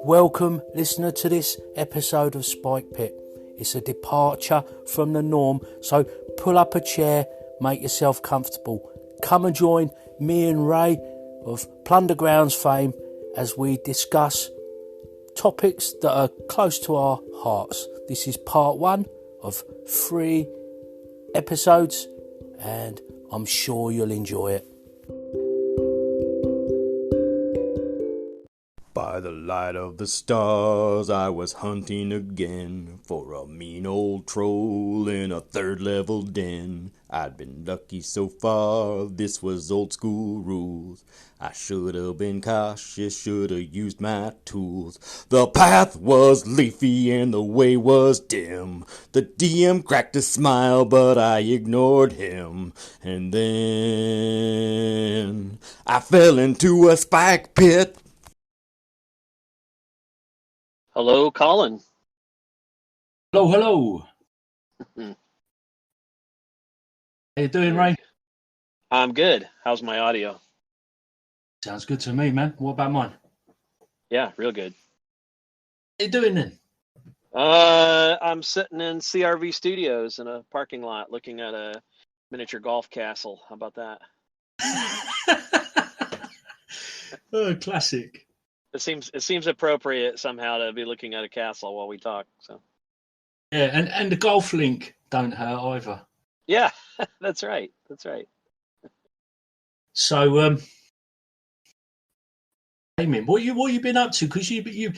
Welcome, listener, to this episode of Spike Pit. It's a departure from the norm, so pull up a chair, make yourself comfortable. Come and join me and Ray of Plundergrounds fame as we discuss topics that are close to our hearts. This is part 1 of 3 episodes, and I'm sure you'll enjoy it. By the light of the stars, I was hunting again for a mean old troll in a third-level den. I'd been lucky so far, this was old school rules. I should have been cautious, should have used my tools. The path was leafy and the way was dim. The DM cracked a smile, but I ignored him. And then I fell into a spike pit. Hello, Colin. Hello. How you doing, Ray? I'm good. How's my audio? Sounds good to me, man. What about mine? Yeah, real good. How you doing then? I'm sitting in CRV Studios in a parking lot looking at a miniature golf castle. How about that? Oh, classic. It seems appropriate somehow to be looking at a castle while we talk. So Yeah, and the golf link don't hurt either. yeah, that's right. So, Damien, what you been up to? Because you've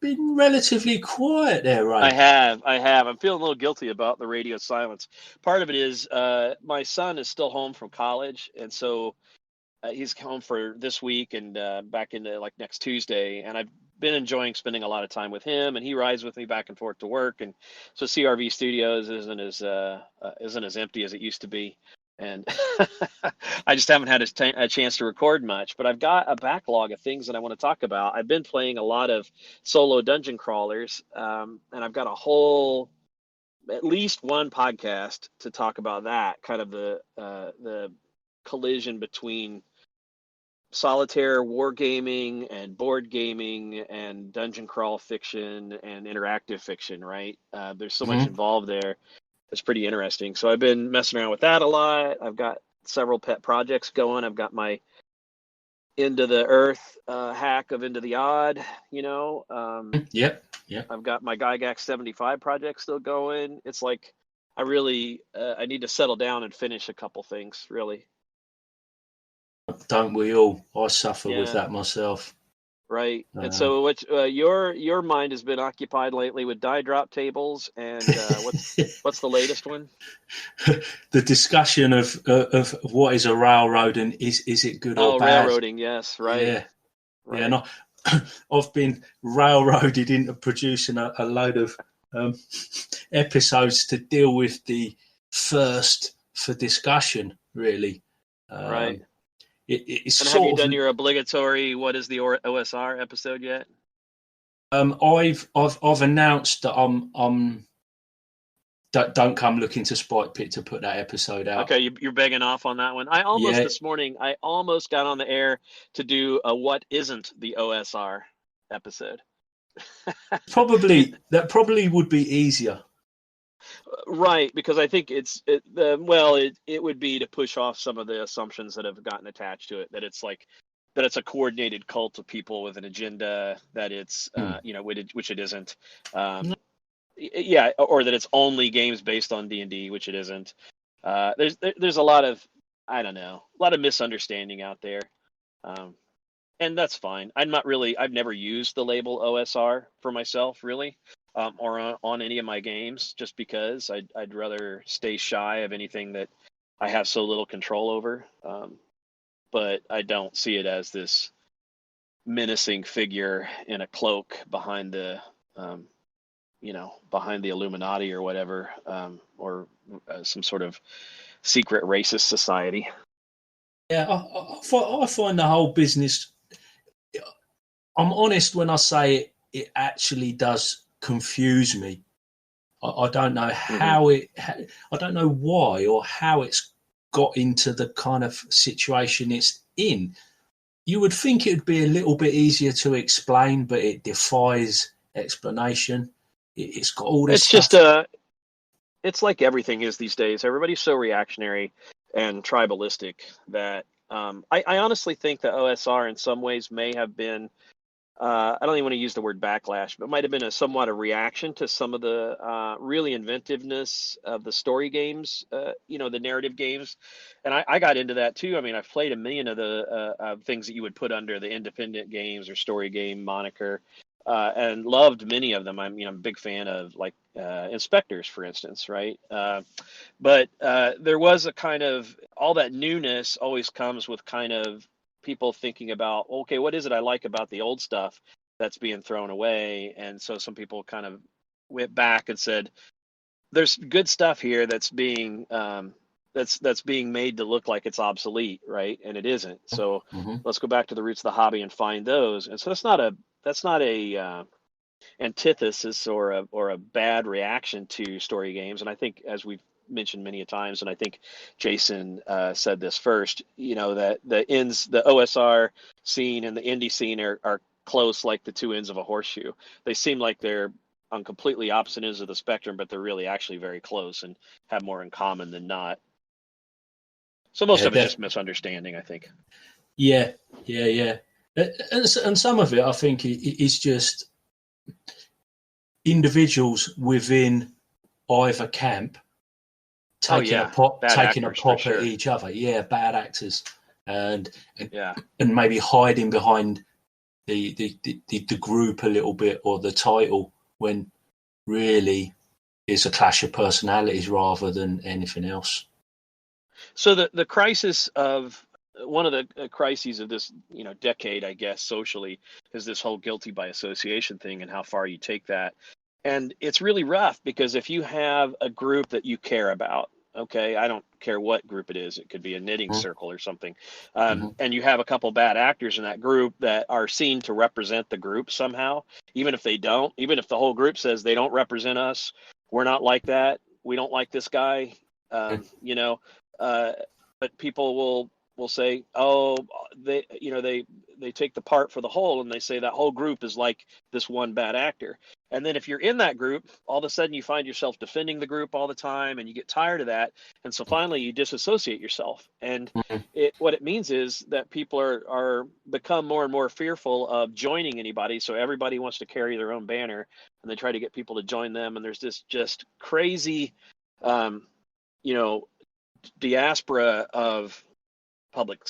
been relatively quiet there, right? I have. I'm feeling a little guilty about the radio silence. Part of it is my son is still home from college, and so he's home for this week and back into like next Tuesday. And I've been enjoying spending a lot of time with him, and he rides with me back and forth to work. And so CRV Studios isn't as empty as it used to be. And I just haven't had a chance to record much, but I've got a backlog of things that I want to talk about. I've been playing a lot of solo dungeon crawlers, and I've got at least one podcast to talk about that, kind of the collision between solitaire wargaming and board gaming and dungeon crawl fiction and interactive fiction, right? There's so much involved there. It's pretty interesting. So I've been messing around with that a lot. I've got several pet projects going. I've got my Into the Earth hack of Into the Odd, Yep. I've got my Gygax 75 project still going. It's like I really I need to settle down and finish a couple things, really. Don't we all? I suffer with that myself. Right. And so your mind has been occupied lately with die drop tables, and what's the latest one? The discussion of what is a railroad and is it good or bad? Railroading, yes, right. Yeah. Right. Yeah, and I've been railroaded into producing a load of episodes to deal with the thirst for discussion, really. Right. It's and have you done your obligatory "What is the OSR" episode yet? I've announced that I'm don't come looking to Spike Pit to put that episode out. Okay, you're begging off on that one. This morning I almost got on the air to do a "What isn't the OSR" episode. That probably would be easier. Right, because I think it would be to push off some of the assumptions that have gotten attached to it, that it's a coordinated cult of people with an agenda, that it's which it isn't, or that it's only games based on D&D, which it isn't. There's a lot of misunderstanding out there, and that's fine. I've never used the label OSR for myself, really. Or on any of my games, just because I'd rather stay shy of anything that I have so little control over. But I don't see it as this menacing figure in a cloak behind the Illuminati or whatever, or some sort of secret racist society. Yeah, I find the whole business. I'm honest when I say it actually does confuse me. I don't know how I don't know why or how it's got into the kind of situation it's in. you would think it would be a little bit easier to explain, but it defies explanation. It's got all this It's stuff. just it's like everything is these days. Everybody's so reactionary and tribalistic that I honestly think that OSR in some ways may have been I don't even want to use the word backlash, but it might have been a somewhat a reaction to some of the really inventiveness of the story games, the narrative games. And I got into that too. I mean, I've played a million of the things that you would put under the independent games or story game moniker, and loved many of them. I'm a big fan of like Inspectors, for instance, right? But there was a kind of all that newness always comes with kind of people thinking about, okay, what is it I like about the old stuff that's being thrown away? And so some people kind of went back and said, there's good stuff here that's being that's being made to look like it's obsolete, right? And it isn't. So let's go back to the roots of the hobby and find those. And so that's not a antithesis or a bad reaction to story games. And I think, as we've mentioned many a times, and I think Jason said this first, that the OSR scene and the indie scene are close like the two ends of a horseshoe. They seem like they're on completely opposite ends of the spectrum, but they're really actually very close and have more in common than not. So most of it's just misunderstanding, I think. Yeah. And some of it, I think, is just individuals within either camp taking a pop at each other. Yeah, bad actors, and maybe hiding behind the group a little bit or the title when really it's a clash of personalities rather than anything else. So the crisis of one of the crises of this decade, I guess, socially, is this whole guilty by association thing and how far you take that. And it's really rough because if you have a group that you care about, okay, I don't care what group it is, it could be a knitting circle or something, and you have a couple bad actors in that group that are seen to represent the group somehow, even if they don't, even if the whole group says they don't represent us, we're not like that, we don't like this guy, but people will say, oh, they take the part for the whole, and they say that whole group is like this one bad actor. And then if you're in that group, all of a sudden you find yourself defending the group all the time, and you get tired of that. And so finally you disassociate yourself. And what it means is that people are become more and more fearful of joining anybody. So everybody wants to carry their own banner, and they try to get people to join them. And there's this just crazy, diaspora of public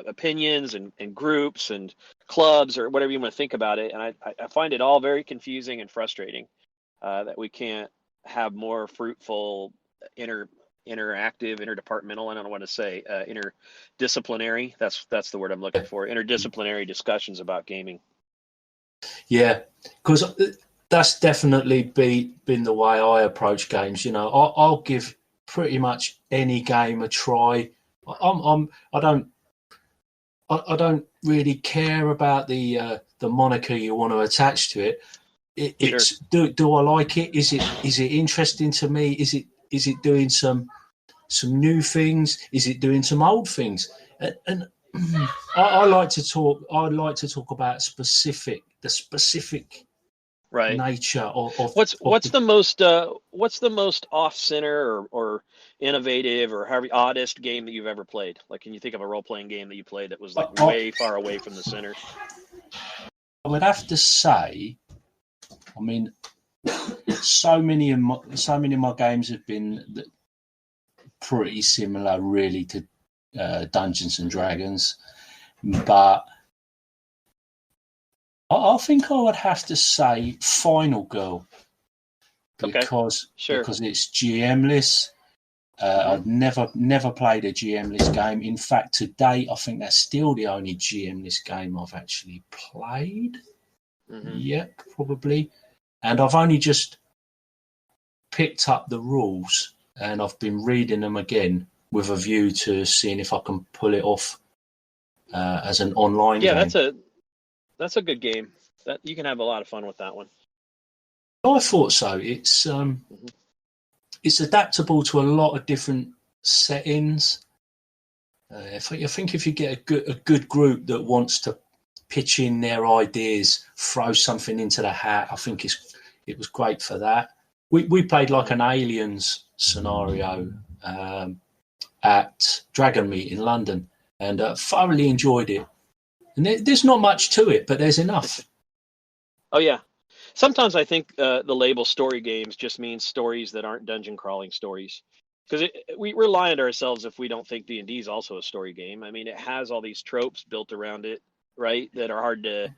opinions and groups and clubs or whatever you want to think about it. And I find it all very confusing and frustrating that we can't have more fruitful interdepartmental, I don't know what to say, interdisciplinary. That's the word I'm looking for. Interdisciplinary discussions about gaming. Yeah, because that's definitely been the way I approach games. I'll give pretty much any game a try. I don't really care about the moniker you want to attach to it. It's do I like it? Is it interesting to me? Is it doing some new things? Is it doing some old things? And I like to talk. I like to talk about the specific nature of what's the most off center or innovative or however oddest game that you've ever played? Like, can you think of a role-playing game that you played that was like way far away from the center? I would have to say, I mean, so many of my games have been pretty similar, really, to Dungeons and Dragons, but I think I would have to say Final Girl because it's GM-less. I've never played a GM-less game. In fact, to date, I think that's still the only GM-less game I've actually played. Yep, probably. And I've only just picked up the rules, and I've been reading them again with a view to seeing if I can pull it off as an online game. Yeah, that's a good game. That you can have a lot of fun with that one. I thought so. It's adaptable to a lot of different settings. I think if you get a good group that wants to pitch in their ideas, throw something into the hat, I think it was great for that. We played like an Aliens scenario at Dragon Meet in London, and thoroughly enjoyed it. And there's not much to it, but there's enough. Oh yeah. Sometimes I think the label story games just means stories that aren't dungeon crawling stories. Because we're lying to ourselves if we don't think D&D is also a story game. I mean, it has all these tropes built around it, right? That are hard to,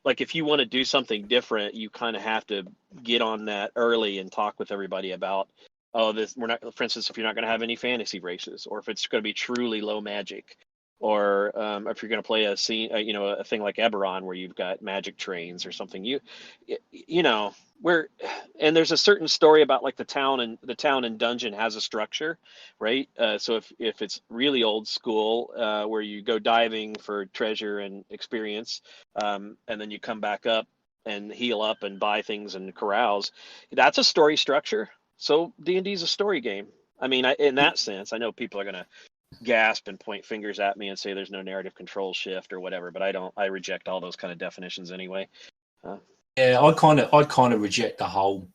like, if you want to do something different, you kind of have to get on that early and talk with everybody about, we're not, for instance, if you're not going to have any fantasy races, or if it's going to be truly low magic, or if you're going to play a scene, a thing like Eberron where you've got magic trains or something, and there's a certain story about like the town and dungeon has a structure, right? So if it's really old school, where you go diving for treasure and experience, and then you come back up and heal up and buy things and carouse, that's a story structure. So D&D is a story game. I mean, in that sense, I know people are going to gasp and point fingers at me and say there's no narrative control shift or whatever, but I reject all those kind of definitions anyway. Yeah, I kind of reject the whole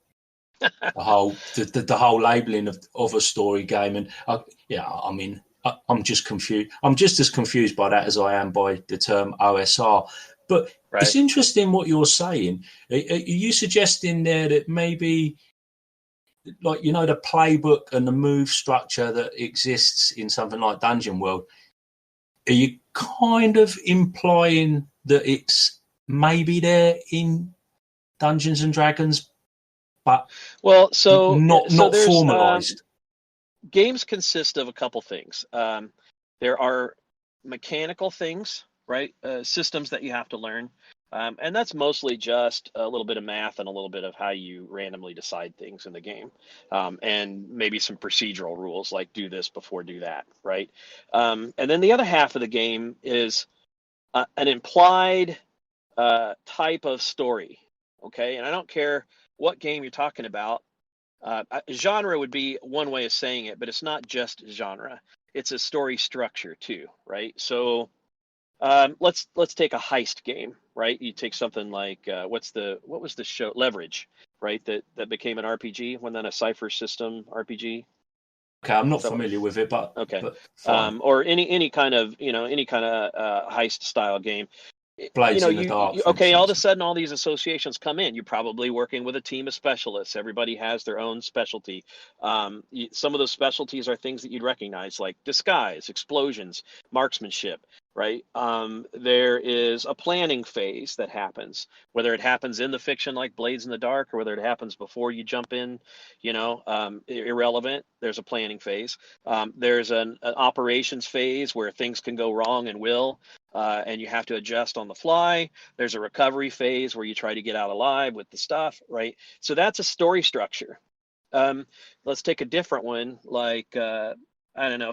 labeling of a story game, and I mean, I'm just confused. I'm just as confused by that as I am by the term OSR. But right. It's interesting what you're saying. Are you suggesting there that maybe, like, the playbook and the move structure that exists in something like Dungeon World, are you kind of implying that it's maybe there in Dungeons and Dragons, but not formalized? Games consist of a couple things. There are mechanical things, right? Systems that you have to learn. And that's mostly just a little bit of math and a little bit of how you randomly decide things in the game. And maybe some procedural rules like do this before do that, right? And then the other half of the game is an implied type of story, okay? And I don't care what game you're talking about. Genre would be one way of saying it, but it's not just genre. It's a story structure too, right? So let's take a heist game, right? You take something like what was the show Leverage, right? That became an RPG, wasn't that a Cypher system RPG? Okay, I'm not familiar with it, but okay. But or any kind of heist style game. Blades in the Dark. Okay, all of a sudden, all these associations come in. You're probably working with a team of specialists. Everybody has their own specialty. Some of those specialties are things that you'd recognize, like disguise, explosions, marksmanship, right? There is a planning phase that happens, whether it happens in the fiction like Blades in the Dark or whether it happens before you jump in, irrelevant. There's a planning phase. There's an operations phase where things can go wrong and will. And you have to adjust on the fly. There's a recovery phase where you try to get out alive with the stuff, right? So that's a story structure. Let's take a different one, like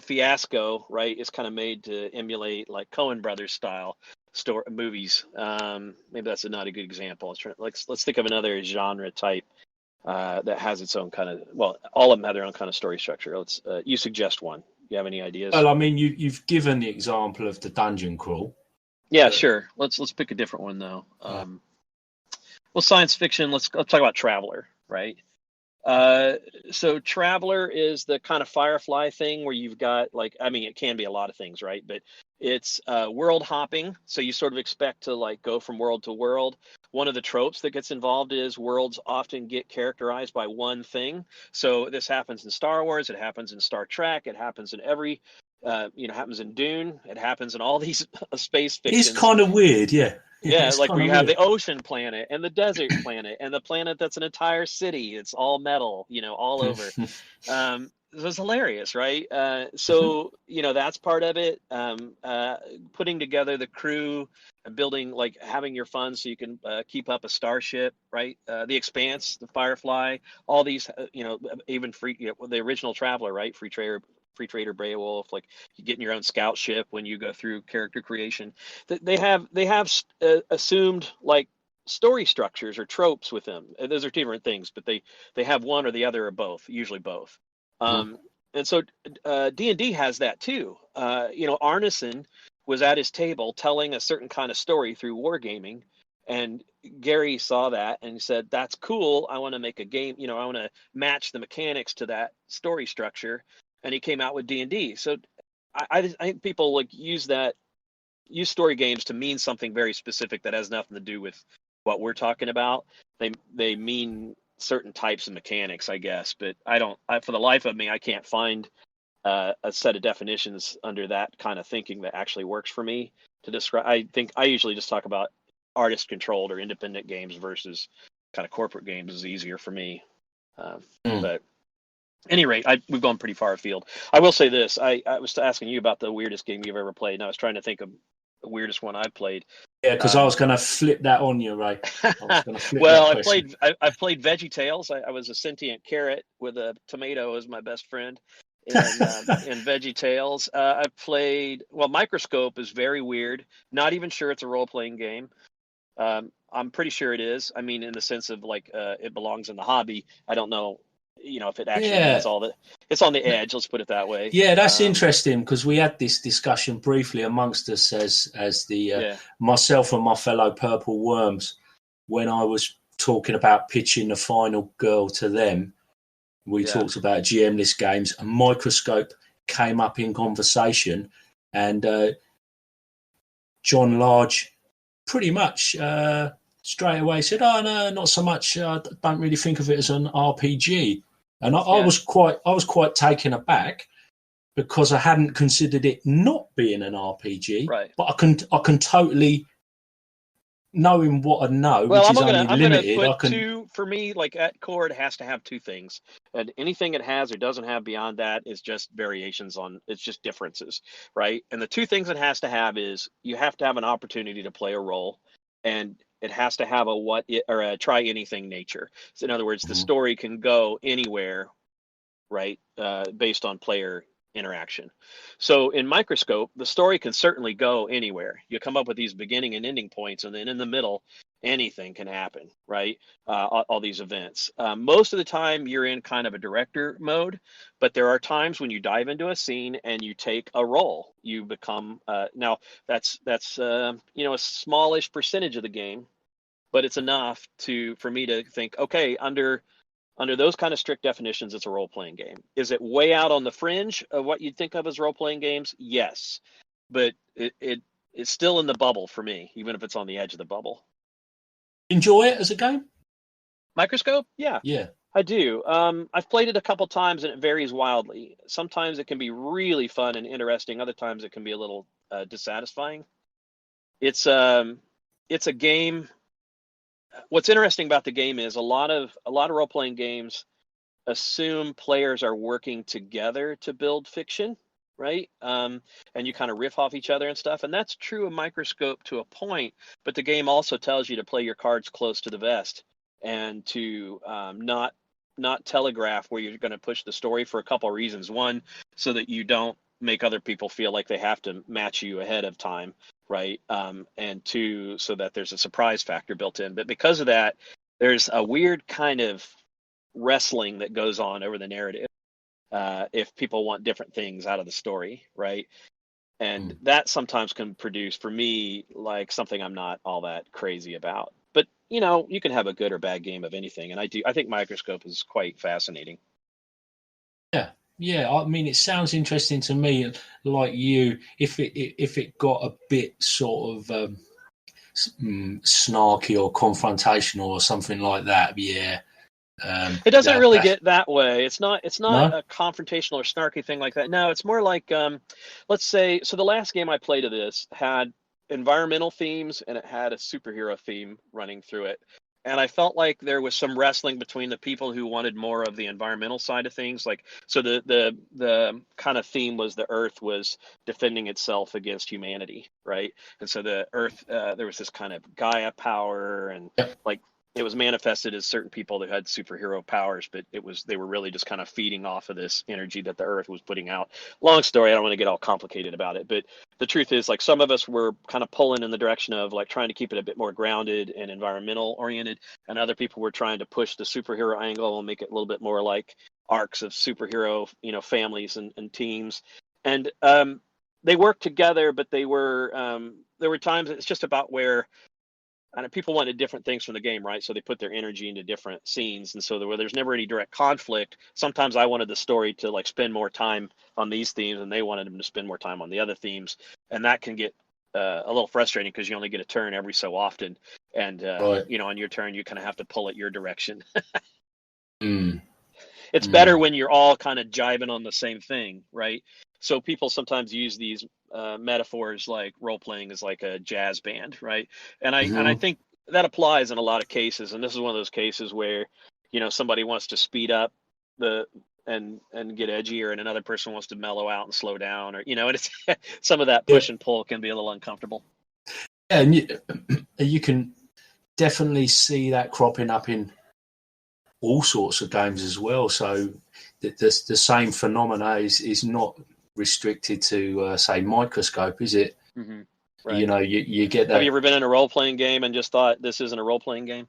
Fiasco, right? Is kind of made to emulate like Coen Brothers style movies. Maybe that's not a good example. Let's think of another genre type that has its own kind of. Well, all of them have their own kind of story structure. You suggest one. You have any ideas? Well, I mean, you've given the example of the dungeon crawl. Yeah, sure. Let's pick a different one though. Well, science fiction. Let's talk about Traveler, right? So Traveler is the kind of Firefly thing where you've got it can be a lot of things, right? But it's world hopping. So you sort of expect to go from world to world. One of the tropes that gets involved is worlds often get characterized by one thing. So this happens in Star Wars. It happens in Star Trek. It happens in every, happens in Dune. It happens in all these space fictions. It's kind of weird, yeah. Yeah, like where you have the ocean planet and the desert planet and the planet that's an entire city. It's all metal, all over. It was hilarious, right? So that's part of it. Putting together the crew, building, having your fun so you can keep up a starship, right? The Expanse, the Firefly, all these, even the original Traveler, right? Free Trader Beowulf, you get in your own scout ship when you go through character creation. They have assumed story structures or tropes with them. Those are different things, but they have one or the other or both, usually both. And And so D&D has that too. Arneson was at his table telling a certain kind of story through wargaming, and Gary saw that and said, "That's cool. I want to make a game. I want to match the mechanics to that story structure." And he came out with D&D. So I think people like use story games to mean something very specific that has nothing to do with what we're talking about. They mean certain types of mechanics, I guess, but for the life of me, I can't find a set of definitions under that kind of thinking that actually works for me to describe. I think I usually just talk about artist controlled or independent games versus kind of corporate games is easier for me. But at any rate, we've gone pretty far afield. I will say this. I was asking you about the weirdest game you've ever played, and I was trying to think of the weirdest one I've played. Yeah, because I was going to flip that on you, Ray. Well, I played Veggie Tales. I was a sentient carrot with a tomato as my best friend in Veggie Tales. I played, Microscope is very weird. Not even sure it's a role-playing game. I'm pretty sure it is. I mean, in the sense of like it belongs in the hobby. I don't know, if it actually means all that. It's on the edge. Let's put it that way. Yeah, that's interesting because we had this discussion briefly amongst us as the myself and my fellow Purple Worms when I was talking about pitching the final girl to them. We talked about GM-less games, and Microscope came up in conversation, and John Large pretty much straight away said, "Oh no, not so much. I don't really think of it as an RPG." And I was quite taken aback because I hadn't considered it not being an RPG. Right. But I can totally, knowing what I know, which is only limited. For me, like at core, it has to have two things, and anything it has or doesn't have beyond that is just variations on. It's just differences, right? And the two things it has to have is you have to have an opportunity to play a role, and it has to have a try anything nature. So in other words, the story can go anywhere, right? Based on player interaction. So in Microscope, the story can certainly go anywhere. You come up with these beginning and ending points, and then in the middle, anything can happen, right? All these events. Most of the time, you're in kind of a director mode, but there are times when you dive into a scene and you take a role. You become now that's a smallish percentage of the game, but it's enough for me to think, okay, under those kind of strict definitions, it's a role-playing game. Is it way out on the fringe of what you'd think of as role-playing games? Yes, but it's still in the bubble for me, even if it's on the edge of the bubble. Enjoy it as a game? Microscope? Yeah. Yeah. I do. I've played it a couple times, and it varies wildly. Sometimes it can be really fun and interesting. Other times it can be a little dissatisfying. It's a game. What's interesting about the game is a lot of role-playing games assume players are working together to build fiction, right? And you kind of riff off each other and stuff. And that's true of Microscope to a point, but the game also tells you to play your cards close to the vest and to not telegraph where you're going to push the story for a couple of reasons. One, so that you don't make other people feel like they have to match you ahead of time, right? And two, so that there's a surprise factor built in. But because of that, there's a weird kind of wrestling that goes on over the narrative if people want different things out of the story, right? And that sometimes can produce, for me, like something I'm not all that crazy about. But, you can have a good or bad game of anything. And I think Microscope is quite fascinating. Yeah, I mean, it sounds interesting to me. Like you, if it got a bit sort of snarky or confrontational or something like that, yeah. It doesn't really get that way. It's not a confrontational or snarky thing like that. No, it's more like, let's say, so the last game I played of this had environmental themes and it had a superhero theme running through it. And I felt like there was some wrestling between the people who wanted more of the environmental side of things. Like, so the kind of theme was the Earth was defending itself against humanity, right? And so the Earth, there was this kind of Gaia power and like it was manifested as certain people that had superhero powers, but they were really just kind of feeding off of this energy that the earth was putting out. Long story, I don't want to get all complicated about it, but the truth is, like, some of us were kind of pulling in the direction of like trying to keep it a bit more grounded and environmental oriented, and other people were trying to push the superhero angle and make it a little bit more like arcs of superhero, families and teams. And they worked together, but there were times it's just about where, and people wanted different things from the game, right? So they put their energy into different scenes, and so there's never any direct conflict. Sometimes I wanted the story to like spend more time on these themes, and they wanted them to spend more time on the other themes, and that can get a little frustrating because you only get a turn every so often, and Right. on your turn you kind of have to pull it your direction. Mm. It's better when you're all kind of jiving on the same thing, right? So people sometimes use these metaphors like role playing is like a jazz band, right? And I Mhm. think that applies in a lot of cases. And this is one of those cases where, somebody wants to speed up the and get edgier, and another person wants to mellow out and slow down, or and it's some of that Yeah. push and pull can be a little uncomfortable. And you can definitely see that cropping up in all sorts of games as well. So the same phenomena is not restricted to say Microscope, is it? Mm-hmm. Right. You get that. Have you ever been in a role playing game and just thought this isn't a role playing game?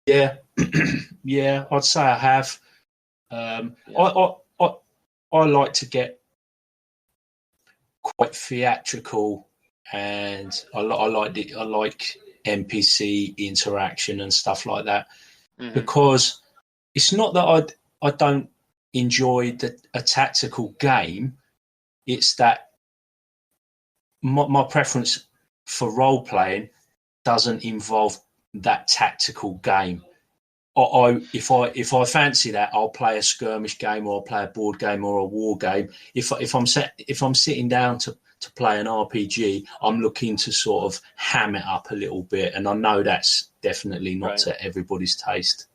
Yeah, yeah, I'd say I have. Yeah. I like to get quite theatrical, and I like NPC interaction and stuff like that, because it's not that I don't enjoy a tactical game. It's that my preference for role playing doesn't involve that tactical game. If I fancy that, I'll play a skirmish game, or I'll play a board game or a war game. If I'm sitting down to play an RPG, I'm looking to sort of ham it up a little bit, and I know that's definitely not to everybody's taste.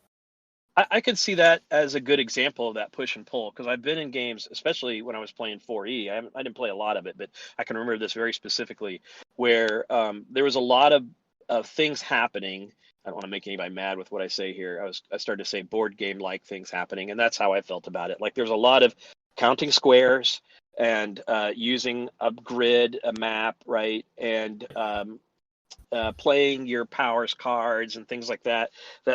I could see that as a good example of that push and pull, because I've been in games, especially when I was playing 4E. I didn't play a lot of it, but I can remember this very specifically, where there was a lot of things happening. I don't want to make anybody mad with what I say here. I started to say board game like things happening, and that's how I felt about it. Like, there's a lot of counting squares and using a grid, a map, right, and playing your powers cards and things like that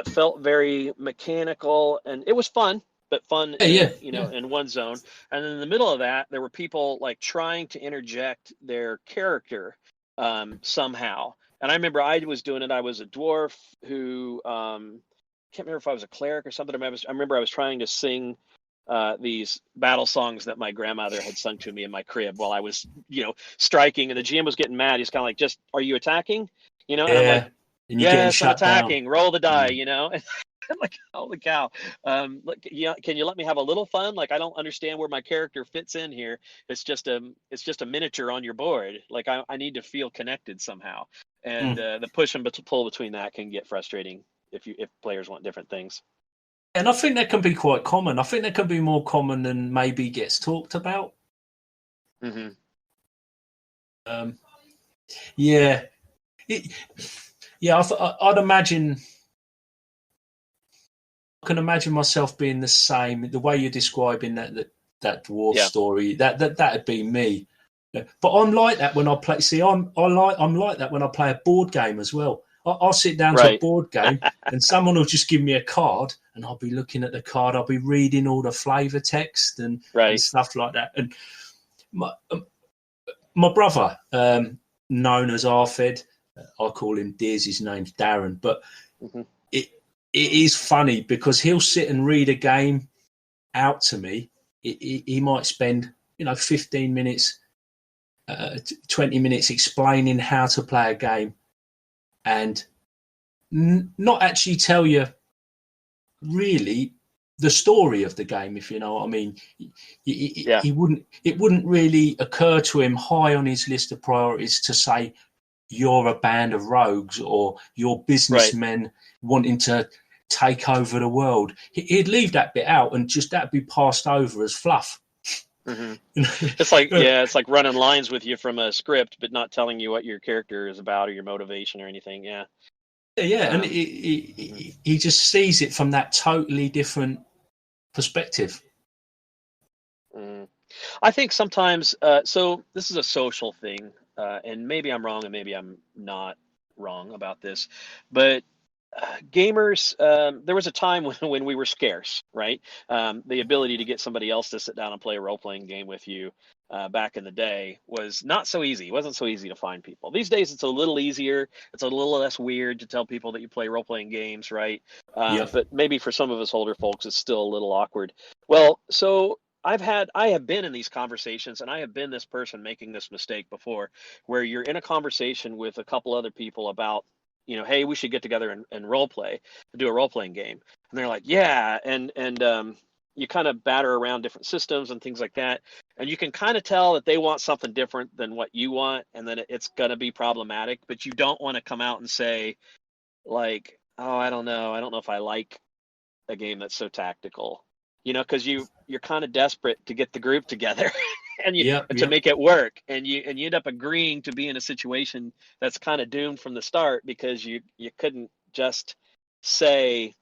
felt very mechanical, and it was fun, but fun in one zone. And in the middle of that, there were people like trying to interject their character somehow. And I remember I was doing it. I was a dwarf who can't remember if I was a cleric or something. I remember I was trying to sing these battle songs that my grandmother had sung to me in my crib while I was, striking, and the GM was getting mad. He's kind of like, "Just, are you attacking?" And I'm like, "Yes, I'm attacking. Roll the die," And I'm like, "Holy cow! Look, can you let me have a little fun? Like, I don't understand where my character fits in here. It's just a miniature on your board. Like, I need to feel connected somehow." And the push and pull between that can get frustrating if players want different things. And I think that can be quite common. I think that can be more common than maybe gets talked about. Mm-hmm. Yeah. I'd imagine. I can imagine myself being the same. The way you're describing that dwarf story, that'd be me. But I'm like that when I play. See, I'm like that when I play a board game as well. I'll sit down to a board game and someone will just give me a card, and I'll be looking at the card. I'll be reading all the flavor text and stuff like that. And my brother, known as Arfed, I call him Deers, his name's Darren, but it is funny because he'll sit and read a game out to me. He might spend 15 minutes, 20 minutes explaining how to play a game, and not actually tell you really the story of the game, if you know what I mean. It wouldn't really occur to him high on his list of priorities to say you're a band of rogues or you're businessmen wanting to take over the world. He'd leave that bit out, and just that'd be passed over as fluff. Mm-hmm. It's like running lines with you from a script, but not telling you what your character is about or your motivation or anything. Yeah. Yeah, and he just sees it from that totally different perspective. Mm. I think sometimes, so this is a social thing, and maybe I'm wrong and maybe I'm not wrong about this, but gamers, there was a time when we were scarce, right? The ability to get somebody else to sit down and play a role-playing game with you back in the day was not so easy. It wasn't so easy to find people. These days, it's a little easier. It's a little less weird to tell people that you play role-playing games, right? Yep. But maybe for some of us older folks, it's still a little awkward. Well, so I have been in these conversations and I have been this person making this mistake before where you're in a conversation with a couple other people about, hey, we should get together and role play, do a role playing game. And they're like, yeah. And you kind of batter around different systems and things like that. And you can kind of tell that they want something different than what you want. And then it's going to be problematic, but you don't want to come out and say like, oh, I don't know. I don't know if I like a game that's so tactical, because you're kind of desperate to get the group together and to Yep. make it work, and you end up agreeing to be in a situation that's kind of doomed from the start because you couldn't just say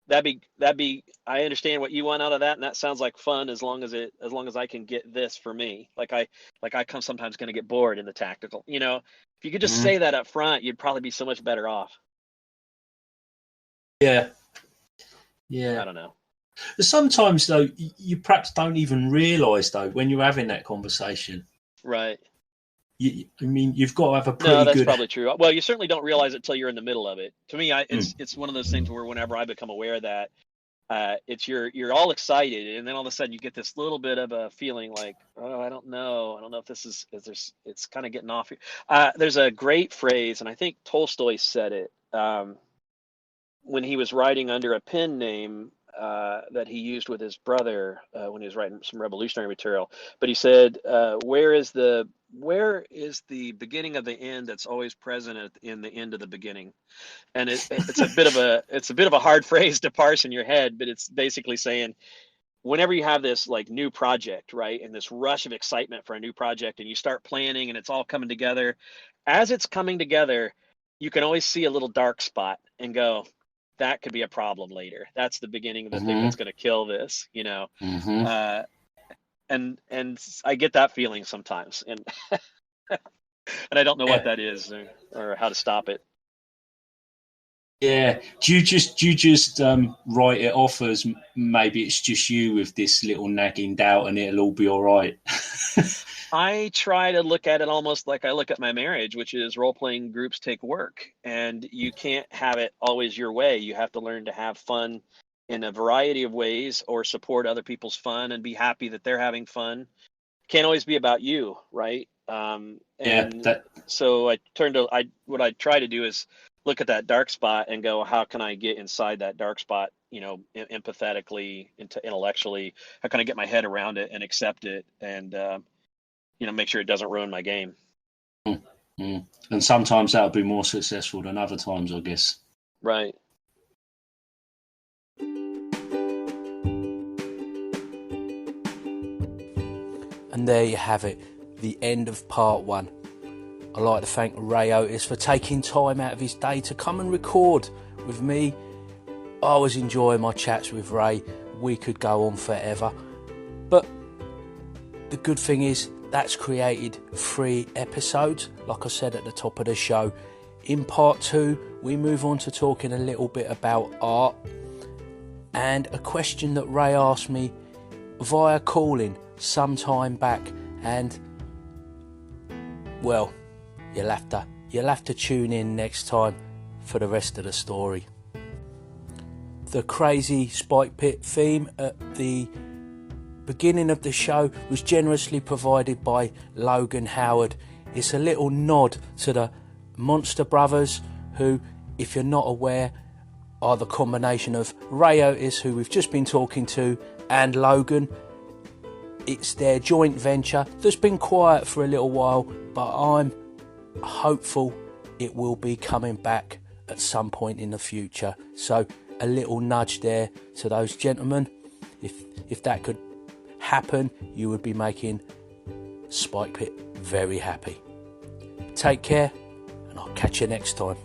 that'd be I understand what you want out of that, and that sounds like fun as long as I can get this for me. Like I come sometimes going to get bored in the tactical. If you could just say that up front, you'd probably be so much better off. Yeah. I don't know. Sometimes, though, you perhaps don't even realise, though, when you're having that conversation. Right. You've got to have a pretty No, that's good... probably true. Well, you certainly don't realize it till you're in the middle of it. To me, it's one of those things where whenever I become aware of that, it's you're all excited, and then all of a sudden you get this little bit of a feeling like, oh, I don't know if this is it's kind of getting off. There's a great phrase, and I think Tolstoy said it when he was writing under a pen name that he used with his brother when he was writing some revolutionary material. But he said, "Where is the beginning of the end that's always present in the end of the beginning?" And it's a bit of a hard phrase to parse in your head, but it's basically saying whenever you have this like new project, right, and this rush of excitement for a new project, and you start planning and it's all coming together, as it's coming together, you can always see a little dark spot and go, that could be a problem later. That's the beginning of the thing that's going to kill this, Uh, and I get that feeling sometimes, and and I don't know what that is or how to stop it. Yeah. Do you just write it off as maybe it's just you with this little nagging doubt and it'll all be all right? I try to look at it almost like I look at my marriage, which is role-playing groups take work, and you can't have it always your way. You have to learn to have fun in a variety of ways or support other people's fun and be happy that they're having fun. Can't always be about you, right? So what I try to do is look at that dark spot and go, how can I get inside that dark spot, empathetically, intellectually? How can I get my head around it and accept it and make sure it doesn't ruin my game. And sometimes that'll be more successful than other times, I guess. Right. And there you have it, the end of part 1. I'd like to thank Ray Otus for taking time out of his day to come and record with me. I always enjoy my chats with Ray. We could go on forever. But the good thing is, that's created 3 episodes, like I said at the top of the show. In part 2, we move on to talking a little bit about art and a question that Ray asked me via calling some time back. And, well, you'll have to tune in next time for the rest of the story. The crazy Spike Pit theme at the beginning of the show was generously provided by Logan Howard. It's a little nod to the Monster Brothers, who, if you're not aware, are the combination of Ray Otus, who we've just been talking to, and Logan. It's their joint venture that's been quiet for a little while, but I'm hopeful it will be coming back at some point in the future. So a little nudge there to those gentlemen. If that could happen, you would be making Spike Pit very happy. Take care, and I'll catch you next time.